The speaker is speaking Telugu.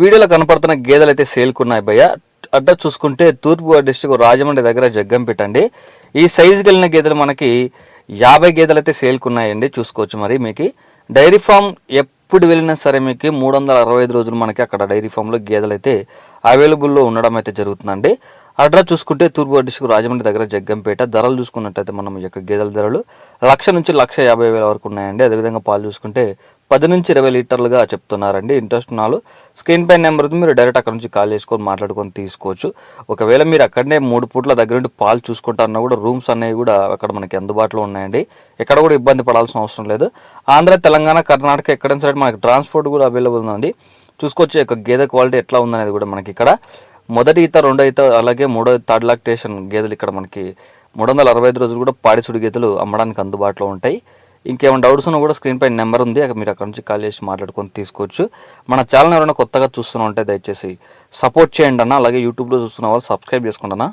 వీడియోలో కనపడుతున్న గేదెలు అయితే సేల్కున్నాయి భయ్య. అడ్రస్ చూసుకుంటే తూర్పుగోదావరి డిస్ట్రిక్ట్ రాజమండ్రి దగ్గర జగ్గంపేట అండి. ఈ సైజు కలిగిన గేదెలు మనకి 50 గేదెలు అయితే సేల్కున్నాయండి. చూసుకోవచ్చు. మరి మీకు డైరీ ఫామ్ ఎప్పుడు వెళ్ళినా సరే మీకు 365 రోజులు మనకి అక్కడ డైరీ ఫామ్లో గేదెలు అయితే అవైలబుల్లో ఉండడం అయితే జరుగుతుందండి. అడ్రస్ చూసుకుంటే తూర్పుగోదావరి డిస్ట్రిక్ట్ రాజమండ్రి దగ్గర జగ్గంపేట. ధరలు చూసుకున్నట్టయితే మనం ఈ యొక్క గేదెల ధరలు 1,00,000 నుంచి 1,50,000 వరకు ఉన్నాయండి. అదేవిధంగా పాలు చూసుకుంటే 10 నుంచి 20 లీటర్లుగా చెప్తున్నారండి. ఇంట్రెస్ట్ నాలు స్క్రీన్ పై నెంబర్ ఉంది, మీరు డైరెక్ట్ అక్కడ నుంచి కాల్ చేసుకొని మాట్లాడుకొని తీసుకోవచ్చు. ఒకవేళ మీరు అక్కడనే 3 పూట్ల దగ్గర నుండి పాలు చూసుకుంటారన్నా కూడా రూమ్స్ అనేవి కూడా అక్కడ మనకి అందుబాటులో ఉన్నాయండి. ఎక్కడ కూడా ఇబ్బంది పడాల్సిన అవసరం లేదు. ఆంధ్ర, తెలంగాణ, కర్ణాటక ఎక్కడైనా సరే మనకి ట్రాన్స్పోర్ట్ కూడా అవైలబుల్ ఉందండి. చూసుకోవచ్చు యొక్క గేదె క్వాలిటీ ఎట్లా ఉందనేది కూడా మనకి ఇక్కడ మొదటి ఈత, రెండో ఈత, అలాగే మూడో థర్డ్ లాక్టేషన్ గేదెలు ఇక్కడ మనకి 365 రోజులు కూడా పాడిసుడి గేదెలు అమ్మడానికి అందుబాటులో ఉంటాయి. ఇంకేమైనా డౌట్స్ ఉన్నా కూడా స్క్రీన్ పై నెంబర్ ఉంది, మీరు అక్కడ నుంచి కాల్ చేసి మాట్లాడుకొని తీసుకోవచ్చు. మన ఛానల్ ఎవరైనా కొత్తగా చూస్తున్నా ఉంటే దయచేసి సపోర్ట్ చేయండి అన్న. అలాగే యూట్యూబ్లో చూస్తున్న వాళ్ళు సబ్స్క్రైబ్ చేసుకోండి అన్న.